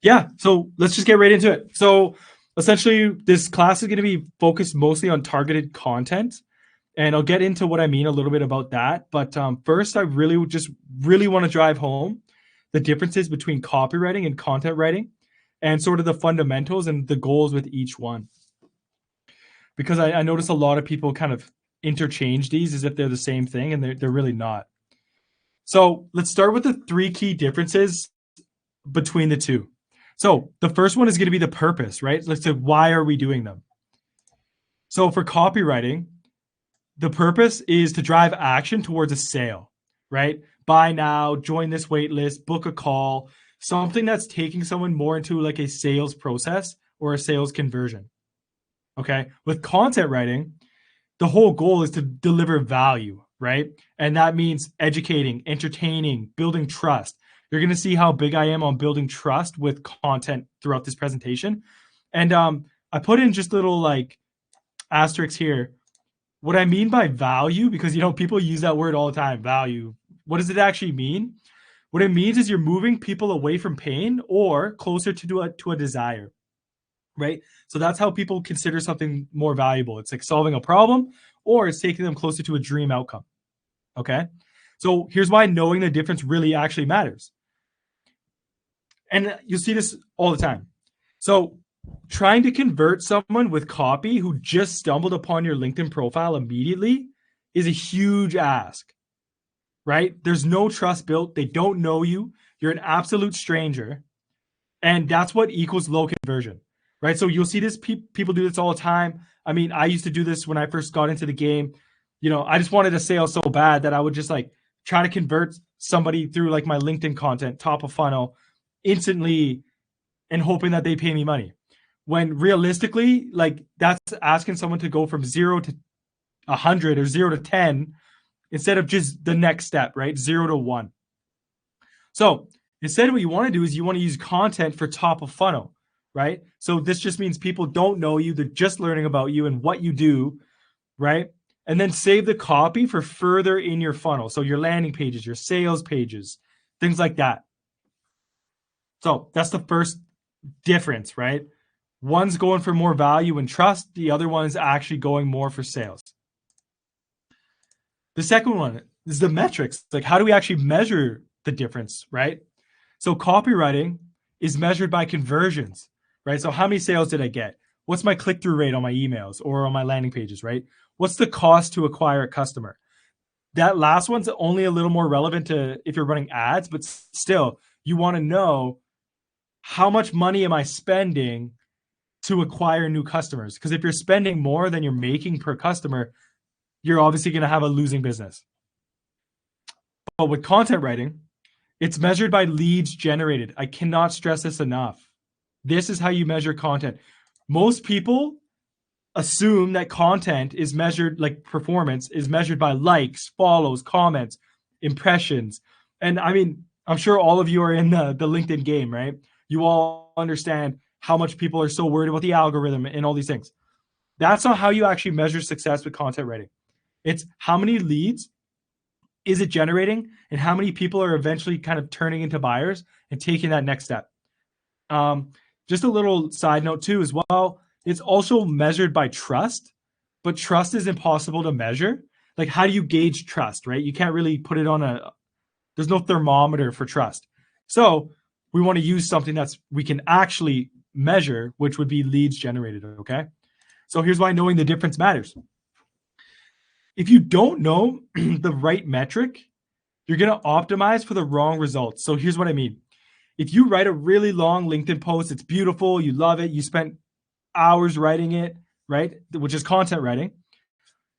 Yeah, so let's just get right into it. So essentially, this class is going to be focused mostly on targeted content, and I'll get into what I mean a little bit about that. But first, I really want to drive home the differences between copywriting and content writing, and sort of the fundamentals and the goals with each one. Because I notice a lot of people kind of interchange these as if they're the same thing, and they're really not. So let's start with the three key differences between the two. So the first one is going to be the purpose, right? Let's say, why are we doing them? So for copywriting, the purpose is to drive action towards a sale, right? Buy now, join this wait list, book a call, something that's taking someone more into like a sales process or a sales conversion. Okay. With content writing, the whole goal is to deliver value, right? And that means educating, entertaining, building trust. You're going to see how big I am on building trust with content throughout this presentation. And I put in just little like asterisks here. What I mean by value, because people use that word all the time, value. What does it actually mean? What it means is you're moving people away from pain or closer to a desire, right? So that's how people consider something more valuable. It's like solving a problem, or it's taking them closer to a dream outcome. Okay. So here's why knowing the difference really actually matters. And you'll see this all the time. So trying to convert someone with copy who just stumbled upon your LinkedIn profile immediately is a huge ask, right? There's no trust built. They don't know you. You're an absolute stranger. And that's what equals low conversion, right? So you'll see this, people do this all the time. I mean, I used to do this when I first got into the game. I just wanted a sale so bad that I would just like try to convert somebody through like my LinkedIn content, top of funnel, instantly, and hoping that they pay me money. When realistically, like that's asking someone to go from 0 to 100 or 0 to 10 instead of just the next step, right? 0 to 1. So instead, what you want to do is you want to use content for top of funnel, right? So this just means people don't know you. They're just learning about you and what you do, right? And then save the copy for further in your funnel. So your landing pages, your sales pages, things like that. So that's the first difference, right? One's going for more value and trust. The other one is actually going more for sales. The second one is the metrics. Like, how do we actually measure the difference, right? So copywriting is measured by conversions, right? So how many sales did I get? What's my click-through rate on my emails or on my landing pages, right? What's the cost to acquire a customer? That last one's only a little more relevant to if you're running ads, but still, you want to know how much money am I spending to acquire new customers? Because if you're spending more than you're making per customer, you're obviously going to have a losing business. But with content writing, it's measured by leads generated. I cannot stress this enough. This is how you measure content. Most people assume that content is measured, like performance is measured by likes, follows, comments, impressions. And I mean, I'm sure all of you are in the LinkedIn game, right? You all understand how much people are so worried about the algorithm and all these things. That's not how you actually measure success with content writing. It's how many leads is it generating and how many people are eventually kind of turning into buyers and taking that next step. Just a little side note too, as well, it's also measured by trust, but trust is impossible to measure. Like, how do you gauge trust, right? You can't really put it on there's no thermometer for trust. So we want to use something we can actually measure, which would be leads generated, okay? So here's why knowing the difference matters. If you don't know the right metric, you're going to optimize for the wrong results. So here's what I mean. If you write a really long LinkedIn post, it's beautiful, you love it, you spent hours writing it, right? Which is content writing.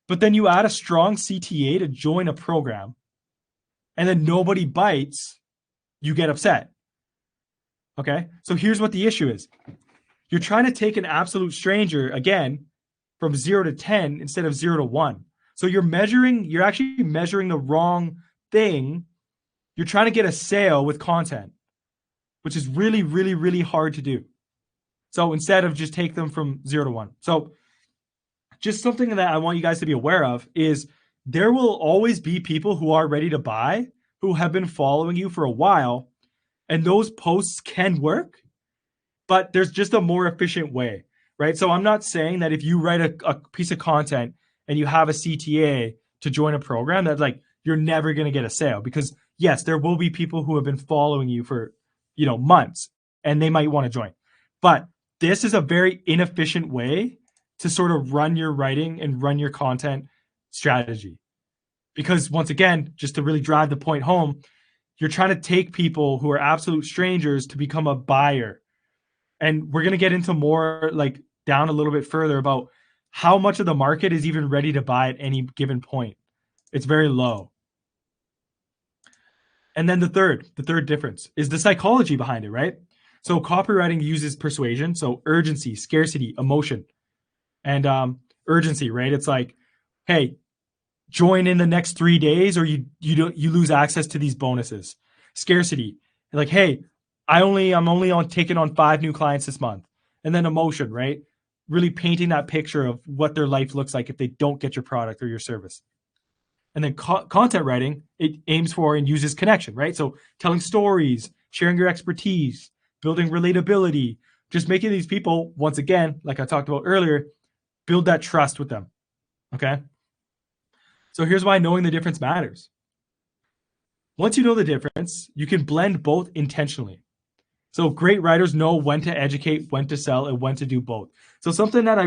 But then you add a strong CTA to join a program and then nobody bites, you get upset. Okay? So here's what the issue is. You're trying to take an absolute stranger, again, from 0 to 10 instead of 0 to 1. So you're actually measuring the wrong thing. You're trying to get a sale with content, which is really, really, really hard to do. So instead of just take them from 0 to 1. So just something that I want you guys to be aware of is there will always be people who are ready to buy, who have been following you for a while, and those posts can work, but there's just a more efficient way, right? So I'm not saying that if you write a piece of content and you have a CTA to join a program, that like you're never going to get a sale, because yes, there will be people who have been following you for, months, and they might want to join. But this is a very inefficient way to sort of run your writing and run your content strategy. Because once again, just to really drive the point home, you're trying to take people who are absolute strangers to become a buyer. And we're going to get into more like down a little bit further about how much of the market is even ready to buy at any given point. It's very low. And then the third difference is the psychology behind it, right? So copywriting uses persuasion, so urgency, scarcity, emotion, and urgency, right? It's like, hey, join in the next 3 days, or you lose access to these bonuses. Scarcity, like, hey, I'm only on taking on 5 new clients this month. And then emotion, right? Really painting that picture of what their life looks like if they don't get your product or your service. And then content writing, it aims for and uses connection, right? So telling stories, sharing your expertise, building relatability, just making these people, once again, like I talked about earlier, build that trust with them. Okay. So here's why knowing the difference matters. Once you know the difference, you can blend both intentionally. So great writers know when to educate, when to sell, and when to do both. So something that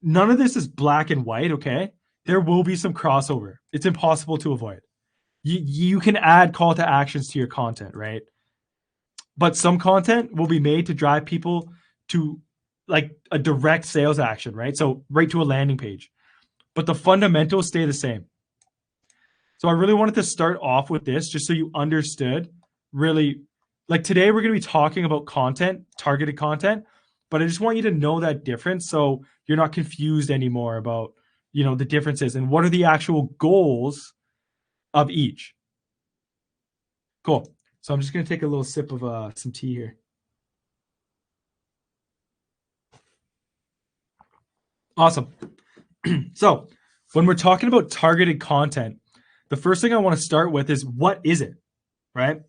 none of this is black and white, okay? There will be some crossover. It's impossible to avoid. You can add call to actions to your content, right? But some content will be made to drive people to like a direct sales action, right? So right to a landing page. But the fundamentals stay the same. So I really wanted to start off with this just so you understood really, like today we're going to be talking about content, targeted content, but I just want you to know that difference so you're not confused anymore about, the differences and what are the actual goals of each. Cool. So I'm just going to take a little sip of some tea here. Awesome. So when we're talking about targeted content, the first thing I want to start with is, what is it, right?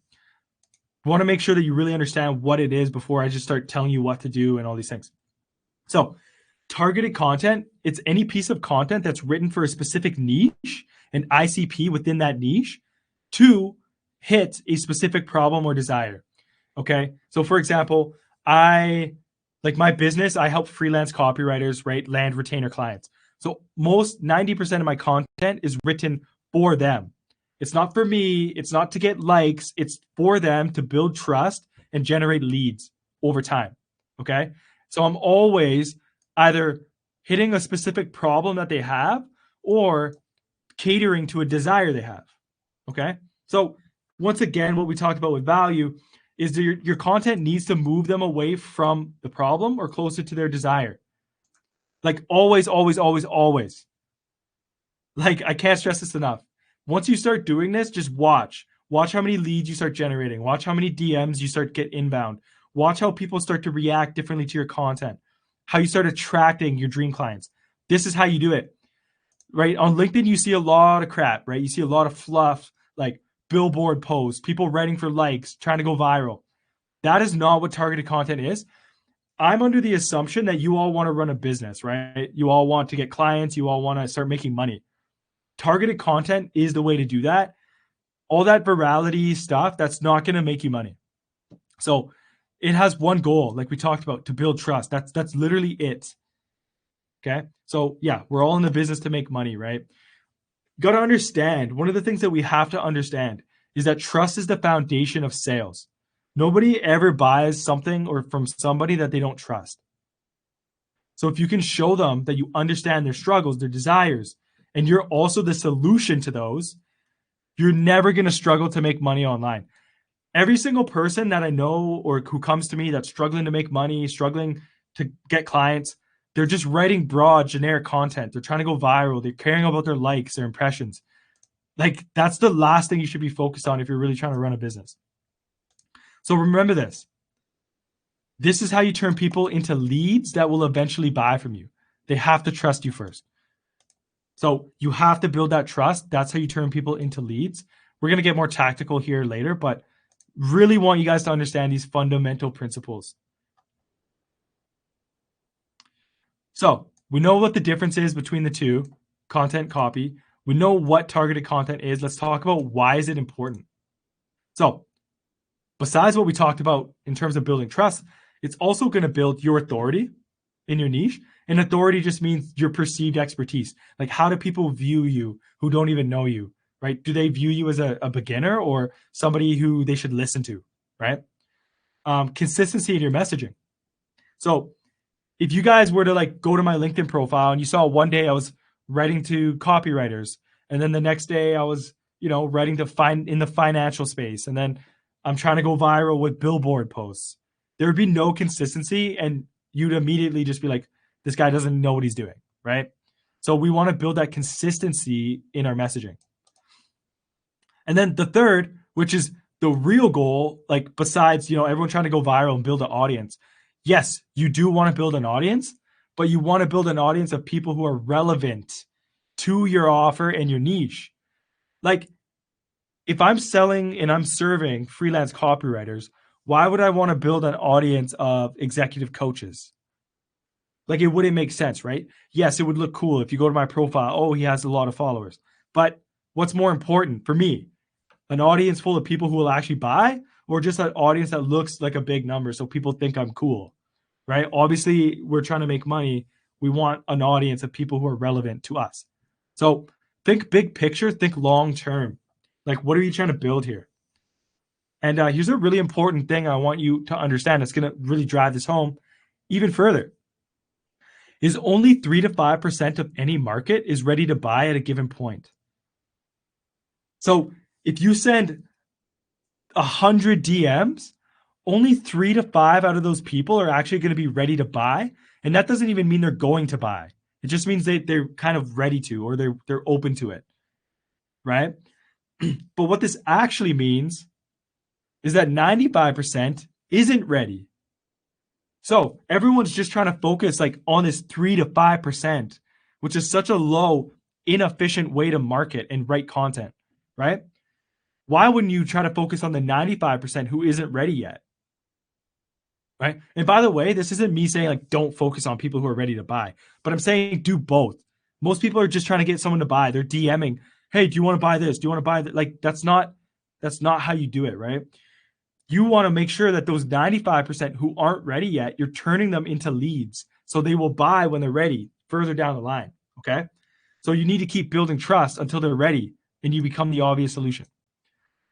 I want to make sure that you really understand what it is before I just start telling you what to do and all these things. So targeted content, it's any piece of content that's written for a specific niche and ICP within that niche to hit a specific problem or desire. Okay. So for example, like my business, I help freelance copywriters, right, land retainer clients. So most 90% of my content is written for them. It's not for me. It's not to get likes. It's for them to build trust and generate leads over time. Okay. So I'm always either hitting a specific problem that they have or catering to a desire they have. Okay. So once again, what we talked about with value is that your content needs to move them away from the problem or closer to their desire. Like always, always, always, always. Like I can't stress this enough. Once you start doing this, just watch how many leads you start generating. Watch how many DMs you start get inbound. Watch how people start to react differently to your content, how you start attracting your dream clients. This is how you do it, right? On LinkedIn, you see a lot of crap, right? You see a lot of fluff, like billboard posts, people writing for likes, trying to go viral. That is not what targeted content is. I'm under the assumption that you all want to run a business, right? You all want to get clients. You all want to start making money. Targeted content is the way to do that. All that virality stuff, that's not going to make you money. So it has one goal, like we talked about, to build trust. That's literally it. Okay. So yeah, we're all in the business to make money, right? You got to understand, one of the things that we have to understand is that trust is the foundation of sales. Nobody ever buys something or from somebody that they don't trust. So if you can show them that you understand their struggles, their desires, and you're also the solution to those, you're never going to struggle to make money online. Every single person that I know or who comes to me that's struggling to make money, struggling to get clients, they're just writing broad, generic content. They're trying to go viral. They're caring about their likes, their impressions. Like that's the last thing you should be focused on if you're really trying to run a business. So remember this. This is how you turn people into leads that will eventually buy from you. They have to trust you first. So you have to build that trust. That's how you turn people into leads. We're going to get more tactical here later, but really want you guys to understand these fundamental principles. So we know what the difference is between the two, content, copy. We know what targeted content is. Let's talk about why is it important. So besides what we talked about in terms of building trust, it's also going to build your authority in your niche. And authority just means your perceived expertise. Like, how do people view you who don't even know you, right? Do they view you as a beginner or somebody who they should listen to, right? Consistency in your messaging. So if you guys were to like go to my LinkedIn profile and you saw one day I was writing to copywriters, and then the next day I was, writing to find in the financial space, and then I'm trying to go viral with billboard posts, there would be no consistency, and you'd immediately just be like, this guy doesn't know what he's doing, right? So we want to build that consistency in our messaging. And then the third, which is the real goal, like besides, everyone trying to go viral and build an audience. Yes, you do want to build an audience, but you want to build an audience of people who are relevant to your offer and your niche. Like, if I'm selling and I'm serving freelance copywriters, why would I want to build an audience of executive coaches? Like, it wouldn't make sense, right? Yes, it would look cool if you go to my profile. Oh, he has a lot of followers. But what's more important for me? An audience full of people who will actually buy, or just an audience that looks like a big number so people think I'm cool, right? Obviously, we're trying to make money. We want an audience of people who are relevant to us. So think big picture, think long term. Like, what are you trying to build here? And here's a really important thing I want you to understand. It's going to really drive this home even further. Is only 3 to 5% of any market is ready to buy at a given point. So if you send 100 DMs, only 3 to 5 out of those people are actually going to be ready to buy. And that doesn't even mean they're going to buy. It just means they're kind of ready to, or they're open to it, right? But what this actually means is that 95% isn't ready. So everyone's just trying to focus like on this 3 to 5%, which is such a low, inefficient way to market and write content, right? Why wouldn't you try to focus on the 95% who isn't ready yet? Right? And by the way, this isn't me saying like don't focus on people who are ready to buy, but I'm saying do both. Most people are just trying to get someone to buy. They're DMing, hey, do you want to buy this? Do you want to buy that? Like, that's not how you do it, right? You want to make sure that those 95% who aren't ready yet, you're turning them into leads so they will buy when they're ready further down the line. Okay. So you need to keep building trust until they're ready and you become the obvious solution.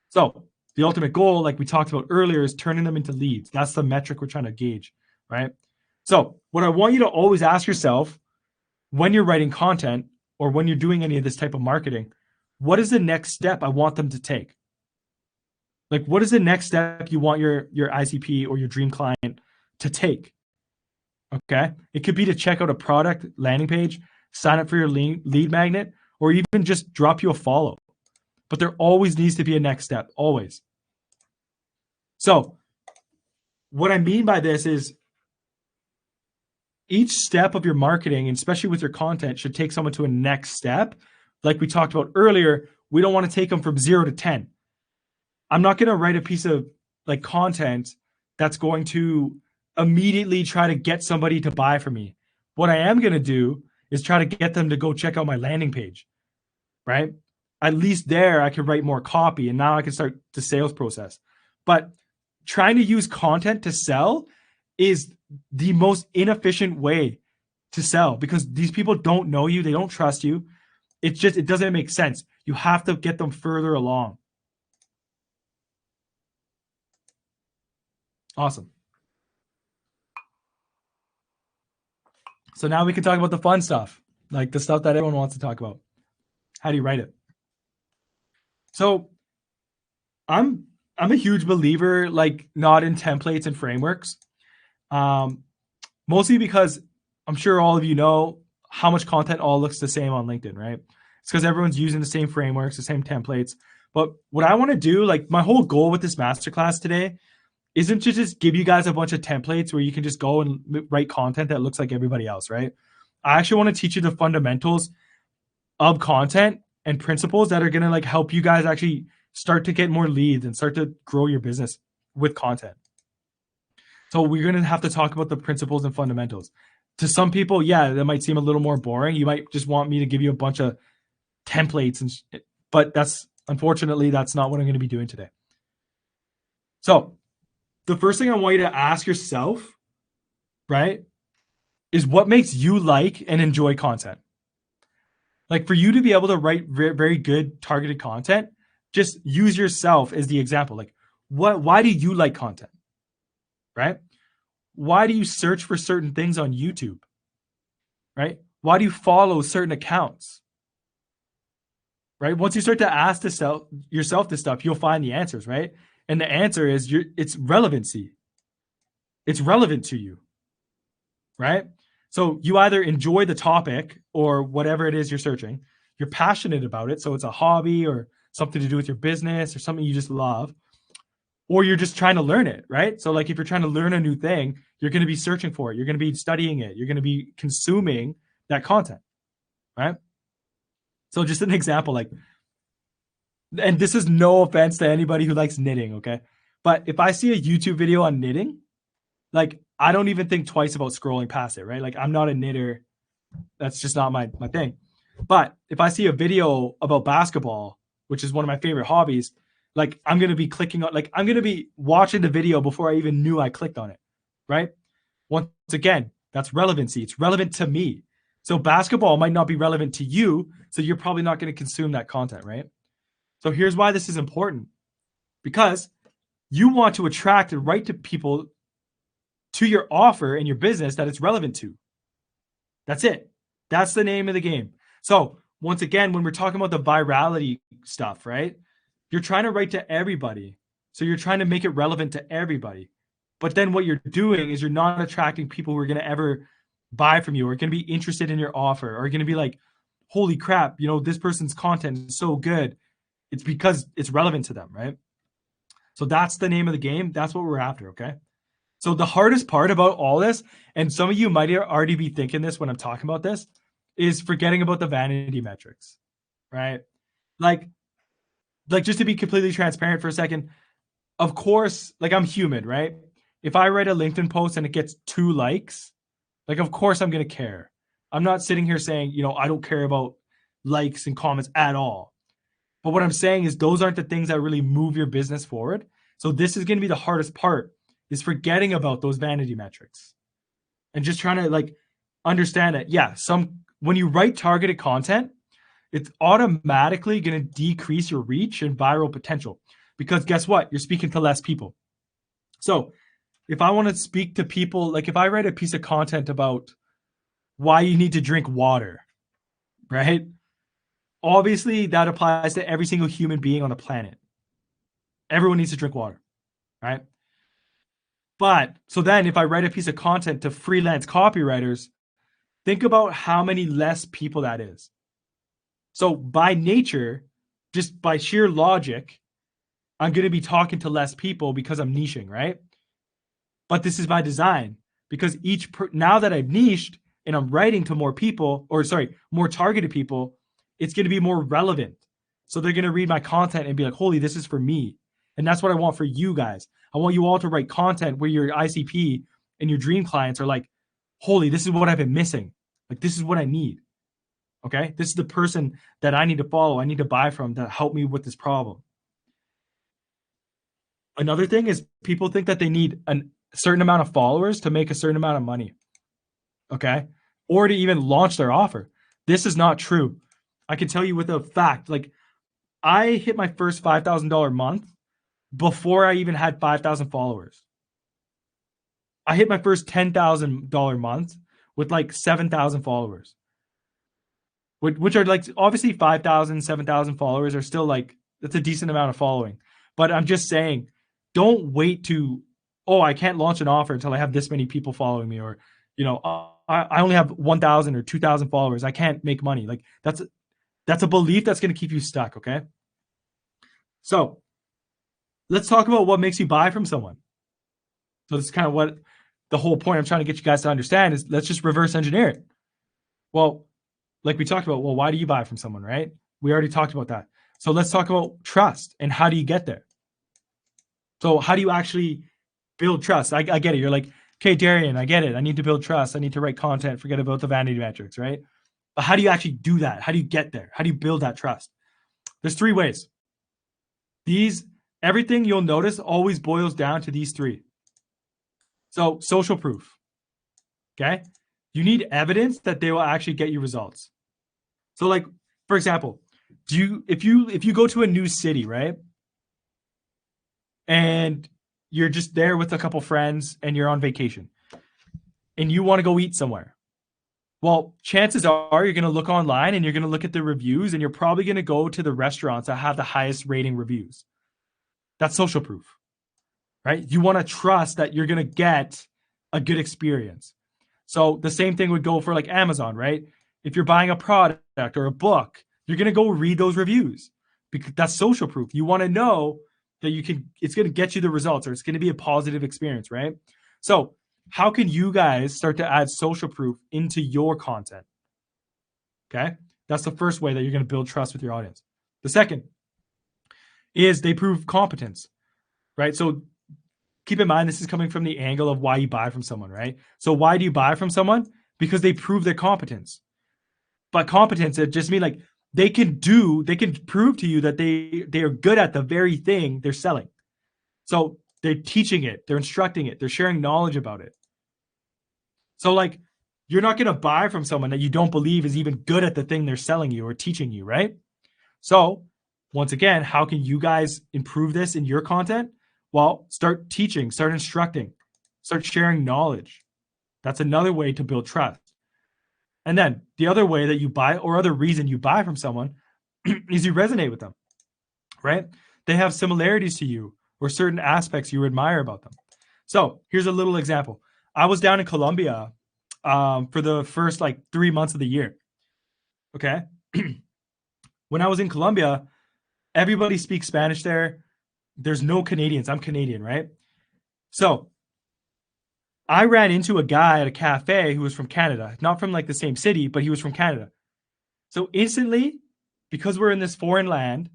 So the ultimate goal, like we talked about earlier, is turning them into leads. That's the metric we're trying to gauge, right? So what I want you to always ask yourself when you're writing content or when you're doing any of this type of marketing, what is the next step I want them to take? Like, what is the next step you want your ICP or your dream client to take? Okay. It could be to check out a product landing page, sign up for your lead magnet, or even just drop you a follow. But there always needs to be a next step, always. So what I mean by this is each step of your marketing, and especially with your content, should take someone to a next step. Like we talked about earlier, we don't want to take them from 0 to 10. I'm not going to write a piece of like content that's going to immediately try to get somebody to buy from me. What I am going to do is try to get them to go check out my landing page, right? At least there I can write more copy and now I can start the sales process. But trying to use content to sell is the most inefficient way to sell because these people don't know you. They don't trust you. It doesn't make sense. You have to get them further along. Awesome. So now we can talk about the fun stuff, like the stuff that everyone wants to talk about. How do you write it? So I'm a huge believer, like not in templates and frameworks, mostly because I'm sure all of you know how much content all looks the same on LinkedIn, right? It's because everyone's using the same frameworks, the same templates. But what I want to do, like my whole goal with this masterclass today isn't to just give you guys a bunch of templates where you can just go and write content that looks like everybody else, right? I actually want to teach you the fundamentals of content and principles that are going to like help you guys actually start to get more leads and start to grow your business with content. So we're going to have to talk about the principles and fundamentals. To some people, yeah, that might seem a little more boring. You might just want me to give you a bunch of templates, but unfortunately, that's not what I'm going to be doing today. So the first thing I want you to ask yourself, right, is what makes you like and enjoy content. Like for you to be able to write very, very good targeted content, just use yourself as the example. Like why do you like content, right? Why do you search for certain things on YouTube, right? Why do you follow certain accounts, right? Once you start to ask yourself this stuff, you'll find the answers, right? And the answer is it's relevancy. It's relevant to you, right? So you either enjoy the topic or whatever it is you're searching. You're passionate about it. So it's a hobby or something to do with your business or something you just love. Or you're just trying to learn it, right? So like if you're trying to learn a new thing, you're going to be searching for it. You're going to be studying it. You're going to be consuming that content, right? So just an example, like, and this is no offense to anybody who likes knitting, okay? But if I see a YouTube video on knitting, like I don't even think twice about scrolling past it, right? Like I'm not a knitter. That's just not my thing. But if I see a video about basketball, which is one of my favorite hobbies, like I'm going to be clicking on, like I'm going to be watching the video before I even knew I clicked on it, right? Once again, that's relevancy. It's relevant to me. So basketball might not be relevant to you, so you're probably not going to consume that content, right? So here's why this is important. Because you want to attract and write to people to your offer and your business that it's relevant to. That's it. That's the name of the game. So once again, when we're talking about the virality stuff, right? You're trying to write to everybody. So you're trying to make it relevant to everybody. But then what you're doing is you're not attracting people who are going to ever buy from you or going to be interested in your offer or going to be like, holy crap, you know, this person's content is so good. It's because it's relevant to them, right? So that's the name of the game. That's what we're after, okay? So the hardest part about all this, and some of you might already be thinking this when I'm talking about this, is forgetting about the vanity metrics, right? Like just to be completely transparent for a second, of course, like I'm human, right? If I write a LinkedIn post and it gets 2 likes, like of course I'm going to care. I'm not sitting here saying, you know, I don't care about likes and comments at all. But what I'm saying is those aren't the things that really move your business forward. So this is going to be the hardest part, is forgetting about those vanity metrics and just trying to like understand that, yeah, when you write targeted content, it's automatically going to decrease your reach and viral potential because guess what? You're speaking to less people. So if I want to speak to people, like if I write a piece of content about why you need to drink water, right? Obviously, that applies to every single human being on the planet. Everyone needs to drink water, right? But so then if I write a piece of content to freelance copywriters, think about how many less people that is. So by nature, just by sheer logic, I'm going to be talking to less people because I'm niching, right? But this is by design because now that I've niched and I'm writing to more people, more targeted people, it's going to be more relevant. So they're going to read my content and be like, holy, this is for me. And that's what I want for you guys. I want you all to write content where your ICP and your dream clients are like, holy, this is what I've been missing. Like, this is what I need. Okay. This is the person that I need to follow. I need to buy from to help me with this problem. Another thing is people think that they need a certain amount of followers to make a certain amount of money. Okay. Or to even launch their offer. This is not true. I can tell you with a fact, like I hit my first $5,000 month before I even had 5,000 followers. I hit my first $10,000 month with like 7,000 followers, which are like obviously 5,000, 7,000 followers are still like, that's a decent amount of following. But I'm just saying, don't wait I can't launch an offer until I have this many people following me, or, you know, I only have 1,000 or 2,000 followers. I can't make money. Like that's a belief that's going to keep you stuck. Okay. So let's talk about what makes you buy from someone. So this is kind of what the whole point I'm trying to get you guys to understand is, let's just reverse engineer it. Well, like we talked about, well, why do you buy from someone, right? We already talked about that. So let's talk about trust and how do you get there? So how do you actually build trust? I get it. You're like, Okay, Darian, I get it. I need to build trust. I need to write content. Forget about the vanity metrics, right? But how do you actually do that? How do you get there? How do you build that trust? There's 3 ways. Everything you'll notice always boils down to these 3. So social proof, okay? You need evidence that they will actually get you results. So like, for example, if you go to a new city, right? And you're just there with a couple friends and you're on vacation and you want to go eat somewhere. Well, chances are you're going to look online and you're going to look at the reviews and you're probably going to go to the restaurants that have the highest rating reviews. That's social proof, right? You want to trust that you're going to get a good experience. So the same thing would go for like Amazon, right? If you're buying a product or a book, you're going to go read those reviews because that's social proof. You want to know that it's going to get you the results or it's going to be a positive experience, right? So how can you guys start to add social proof into your content? Okay. That's the first way that you're going to build trust with your audience. The second is they prove competence, right? So keep in mind, this is coming from the angle of why you buy from someone, right? So why do you buy from someone? Because they prove their competence. But competence, it just means like they can prove to you that they are good at the very thing they're selling. So they're teaching it, they're instructing it, they're sharing knowledge about it. So like you're not going to buy from someone that you don't believe is even good at the thing they're selling you or teaching you, right? So once again, how can you guys improve this in your content? Well, start teaching, start instructing, start sharing knowledge. That's another way to build trust. And then the other way that you buy or other reason you buy from someone is you resonate with them, right? They have similarities to you or certain aspects you admire about them. So here's a little example. I was down in Colombia for the first like 3 months of the year. Okay. When I was in Colombia, everybody speaks Spanish there. There's no Canadians. I'm Canadian, right? So I ran into a guy at a cafe who was from Canada, not from like the same city, but he was from Canada. So instantly, because we're in this foreign land,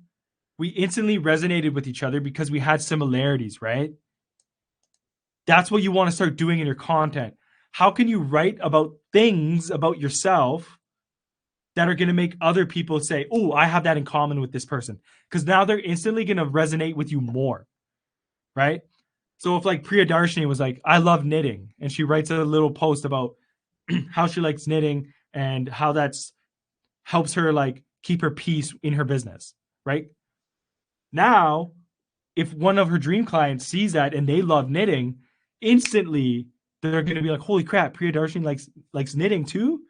we instantly resonated with each other because we had similarities, right? That's what you want to start doing in your content. How can you write about things about yourself that are going to make other people say, oh, I have that in common with this person? Because now they're instantly going to resonate with you more, right? So if like Priya Darshini was like, I love knitting, and she writes a little post about how she likes knitting and how that's helps her like keep her peace in her business, right? Now, if one of her dream clients sees that and they love knitting, instantly they're going to be like, holy crap, Priya Darshini likes knitting too?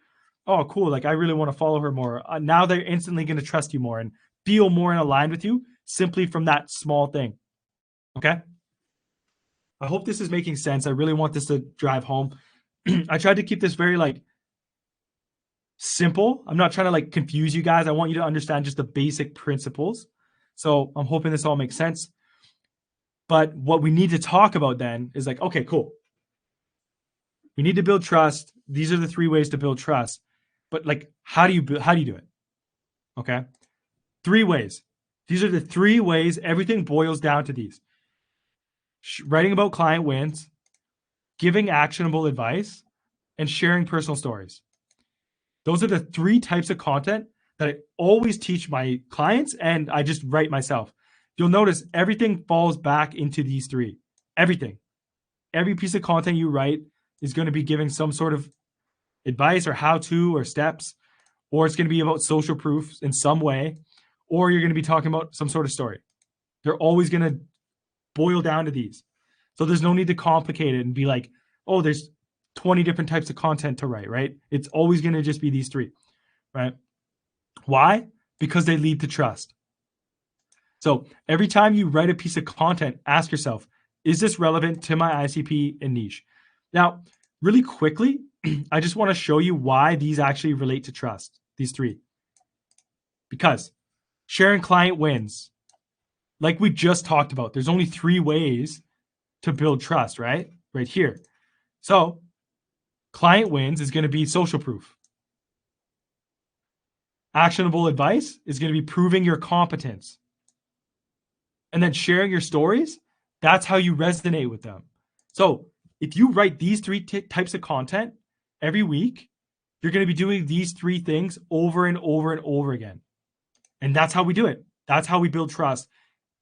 Oh, cool. Like I really want to follow her more. Now they're instantly going to trust you more and feel more in aligned with you simply from that small thing. Okay. I hope this is making sense. I really want this to drive home. I tried to keep this very like simple. I'm not trying to like confuse you guys. I want you to understand just the basic principles. So I'm hoping this all makes sense. But what we need to talk about then is like, okay, cool. We need to build trust. These are the 3 ways to build trust. But like, how do you do it? Okay. 3 ways. These are the 3 ways. Everything boils down to these. Writing about client wins, giving actionable advice, and sharing personal stories. Those are the 3 types of content that I always teach my clients and I just write myself. You'll notice everything falls back into these 3. Everything. Every piece of content you write is going to be giving some sort of advice or how-to or steps, or it's going to be about social proof in some way, or you're going to be talking about some sort of story. They're always going to boil down to these. So there's no need to complicate it and be like, oh, there's 20 different types of content to write, right? It's always going to just be these 3, right? Why? Because they lead to trust. So every time you write a piece of content, ask yourself, is this relevant to my ICP and niche? Now, really quickly, I just want to show you why these actually relate to trust, these 3. Because sharing client wins, like we just talked about, there's only 3 ways to build trust, right? Right here. So client wins is going to be social proof. Actionable advice is going to be proving your competence. And then sharing your stories, that's how you resonate with them. So if you write these three types of content every week, you're going to be doing these three things over and over and over again. And that's how we do it. That's how we build trust.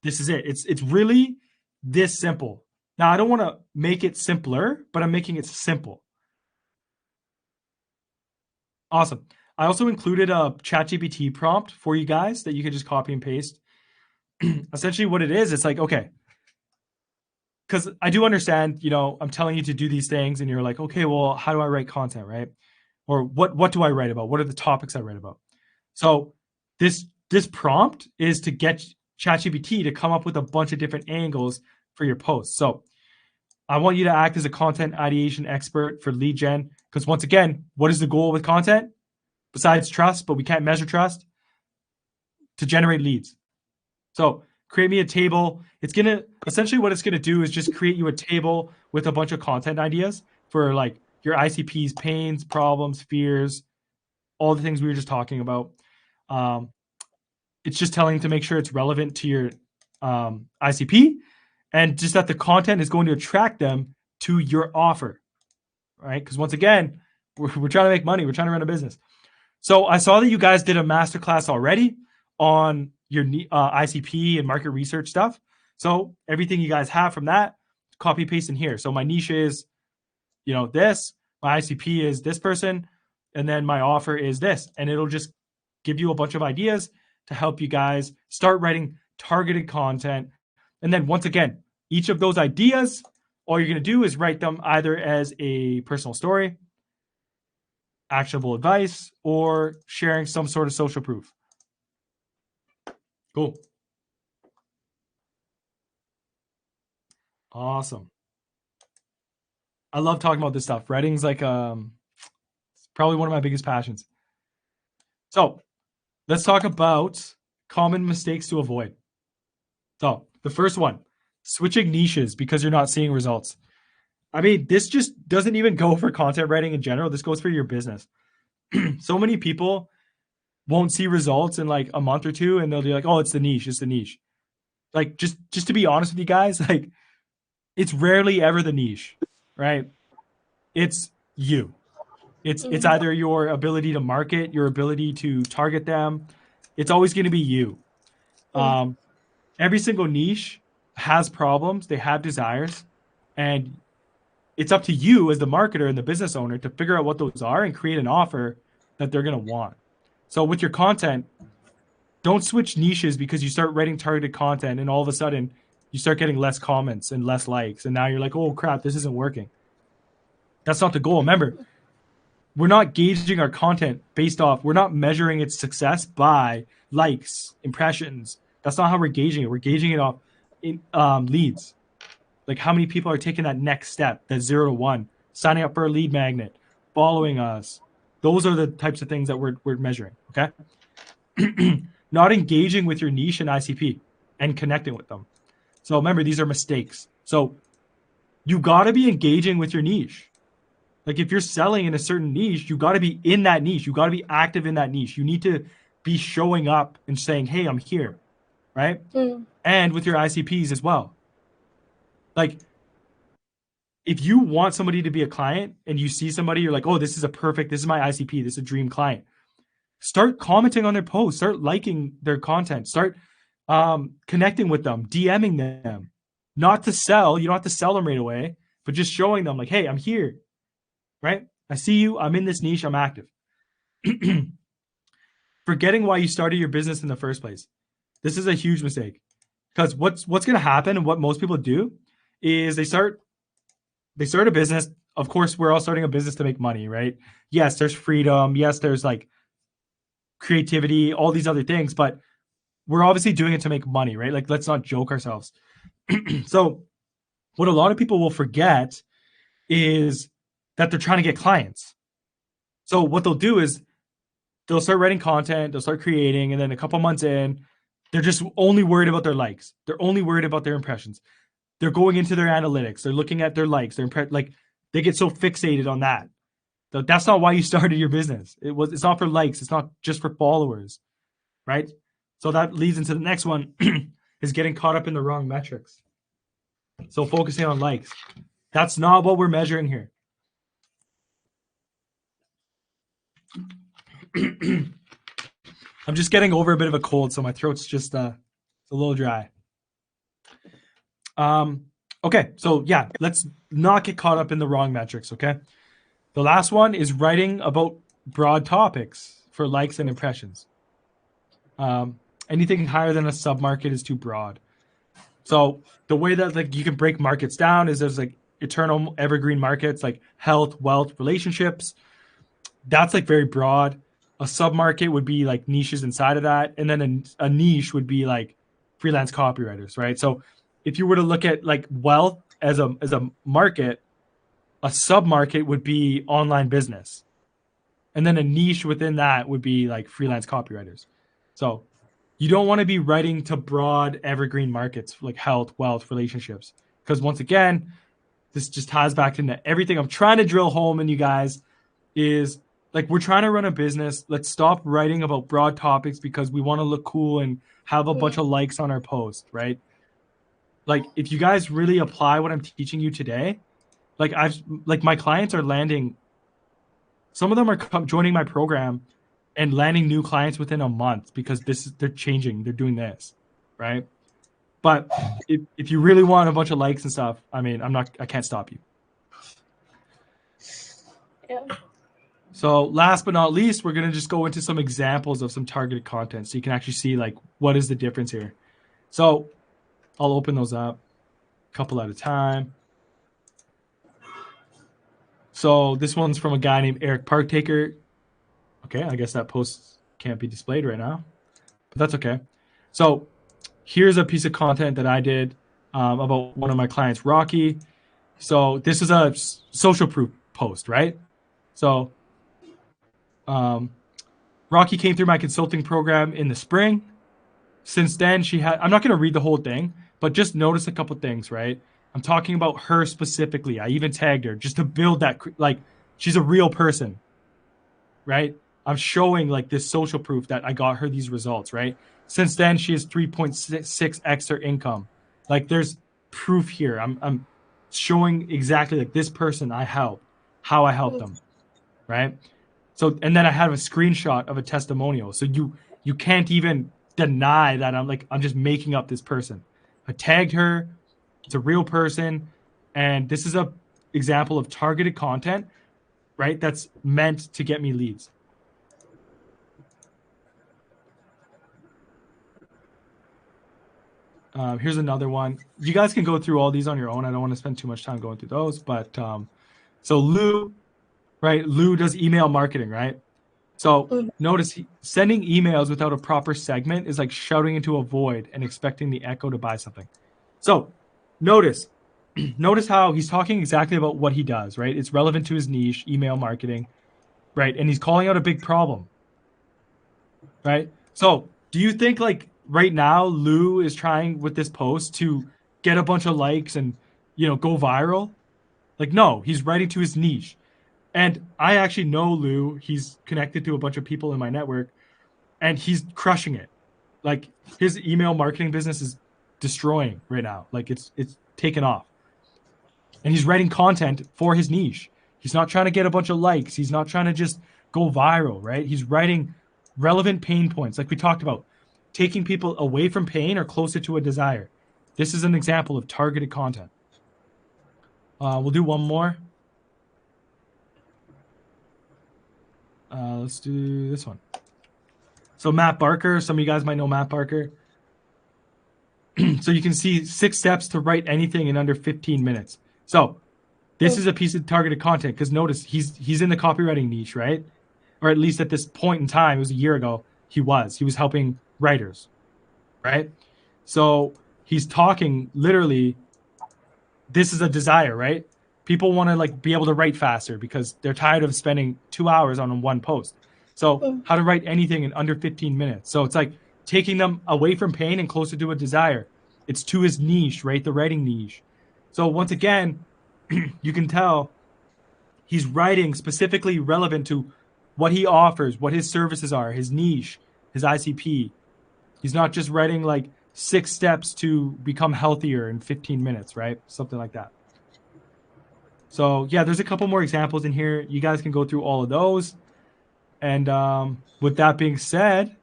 This is it. It's really this simple. Now, I don't want to make it simpler, but I'm making it simple. Awesome. I also included a ChatGPT prompt for you guys that you can just copy and paste. Essentially what it is, it's like, okay, because I do understand, I'm telling you to do these things and you're like, okay, well, how do I write content, right? Or what do I write about? What are the topics I write about? So this prompt is to get ChatGPT to come up with a bunch of different angles for your posts. So I want you to act as a content ideation expert for lead gen, because once again, what is the goal with content? Besides trust, but we can't measure trust, to generate leads. So create me a table. It's going to, essentially what it's going to do is just create you a table with a bunch of content ideas for like your ICP's pains, problems, fears, all the things we were just talking about. It's just telling to make sure it's relevant to your ICP, and just that the content is going to attract them to your offer, right? Because once again, we're trying to make money. We're trying to run a business. So I saw that you guys did a masterclass already on your ICP and market research stuff. So everything you guys have from that, copy paste in here. So my niche is, this, my ICP is this person, and then my offer is this. And it'll just give you a bunch of ideas to help you guys start writing targeted content. And then once again, each of those ideas, all you're going to do is write them either as a personal story, actionable advice, or sharing some sort of social proof. Cool. Awesome. I love talking about this stuff. Writing's like probably one of my biggest passions. So let's talk about common mistakes to avoid. So the first one, switching niches because you're not seeing results. I mean, this just doesn't even go for content writing in general. This goes for your business. So many people won't see results in like a month or two, and they'll be like, oh, it's the niche. It's the niche. Like, just to be honest with you guys, like, it's rarely ever the niche, right? It's you. It's either your ability to market, your ability to target them. It's always going to be you. Every single niche has problems. They have desires, and it's up to you as the marketer and the business owner to figure out what those are and create an offer that they're going to want. So with your content, don't switch niches because you start writing targeted content and all of a sudden you start getting less comments and less likes. And now you're like, oh crap, this isn't working. That's not the goal. Remember, we're not gauging our content we're not measuring its success by likes, impressions. That's not how we're gauging it. We're gauging it off leads. Like how many people are taking that next step, that 0 to 1, signing up for a lead magnet, following us. Those are the types of things that we're measuring, okay? Not engaging with your niche and ICP and connecting with them. So remember, these are mistakes. So you got to be engaging with your niche. Like if you're selling in a certain niche, you got to be in that niche. You got to be active in that niche. You need to be showing up and saying, hey, I'm here, right? And with your ICPs as well. Like if you want somebody to be a client and you see somebody, you're like, oh, this is my ICP. This is a dream client. Start commenting on their posts. Start liking their content. Start connecting with them, DMing them. Not to sell. You don't have to sell them right away, but just showing them like, hey, I'm here, right? I see you. I'm in this niche. I'm active. Forgetting why you started your business in the first place. This is a huge mistake because what's going to happen and what most people do is they start a business. Of course, we're all starting a business to make money, right? Yes, there's freedom. Yes, there's like creativity, all these other things, but we're obviously doing it to make money, right? Like, let's not joke ourselves. So what a lot of people will forget is that they're trying to get clients. So what they'll do is they'll start writing content, they'll start creating, and then a couple months in, they're just only worried about their likes. They're only worried about their impressions. They're going into their analytics. They're looking at their likes. They get so fixated on that. That's not why you started your business. It's not for likes. It's not just for followers, right? So that leads into the next one is getting caught up in the wrong metrics. So focusing on likes. That's not what we're measuring here. I'm just getting over a bit of a cold, so my throat's just a little dry. Okay, so yeah, let's not get caught up in the wrong metrics, okay? The last one is writing about broad topics for likes and impressions. Anything higher than a sub-market is too broad. So the way that like you can break markets down is there's like eternal evergreen markets like health, wealth, relationships. That's like very broad. A sub-market would be like niches inside of that. And then a niche would be like freelance copywriters, right? So if you were to look at like wealth as a market, a sub-market would be online business. And then a niche within that would be like freelance copywriters. So you don't want to be writing to broad evergreen markets like health, wealth, relationships. Because once again, this just ties back into everything I'm trying to drill home in you guys is like we're trying to run a business. Let's stop writing about broad topics because we want to look cool and have a bunch of likes on our post, right? Like if you guys really apply what I'm teaching you today, like my clients are landing. Some of them are joining my program and landing new clients within a month because they're changing. They're doing this, right? But if you really want a bunch of likes and stuff, I mean, I can't stop you. Yeah. So last but not least, we're going to just go into some examples of some targeted content so you can actually see like what is the difference here. So I'll open those up a couple at a time. So this one's from a guy named Eric Parktaker. Okay, I guess that post can't be displayed right now, but that's okay. So here's a piece of content that I did about one of my clients, Rocky. So this is a social proof post, right? So Rocky came through my consulting program in the spring. Since then, I'm not going to read the whole thing, but just notice a couple things, right? I'm talking about her specifically. I even tagged her just to build that, like, she's a real person, right? I'm showing like this social proof that I got her these results, right? Since then, she has 3.6x her income. Like there's proof here. I'm showing exactly like this person I helped, how I helped them, right? So, and then I have a screenshot of a testimonial. So you can't even deny that I'm just making up this person. I tagged her. It's a real person. And this is a example of targeted content, right? That's meant to get me leads. Here's another one. You guys can go through all these on your own. I don't want to spend too much time going through those, but so Lou, right? Lou does email marketing, right? So notice sending emails without a proper segment is like shouting into a void and expecting the echo to buy something. So notice how he's talking exactly about what he does, right? It's relevant to his niche, email marketing, right? And he's calling out a big problem, right? So do you think like right now Lou is trying with this post to get a bunch of likes and, go viral? Like, no, he's writing to his niche. And I actually know Lou. He's connected to a bunch of people in my network, and he's crushing it. Like his email marketing business is destroying right now. Like it's taken off. And he's writing content for his niche. He's not trying to get a bunch of likes. He's not trying to just go viral, right? He's writing relevant pain points, like we talked about, taking people away from pain or closer to a desire. This is an example of targeted content. We'll do one more. Let's do this one. So Matt Barker, some of you guys might know Matt Barker. So you can see 6 steps to write anything in under 15 minutes. So this is a piece of targeted content because notice he's in the copywriting niche, right? Or at least at this point in time, it was a year ago, he was helping writers, right? So he's talking literally, this is a desire, right? People want to like be able to write faster because they're tired of spending 2 hours on one post. So how to write anything in under 15 minutes. So it's like taking them away from pain and closer to a desire. It's to his niche, right? The writing niche. So once again, you can tell he's writing specifically relevant to what he offers, what his services are, his niche, his ICP. He's not just writing like 6 steps to become healthier in 15 minutes, right? Something like that. So yeah, there's a couple more examples in here. You guys can go through all of those. And with that being said,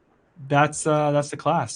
that's the class.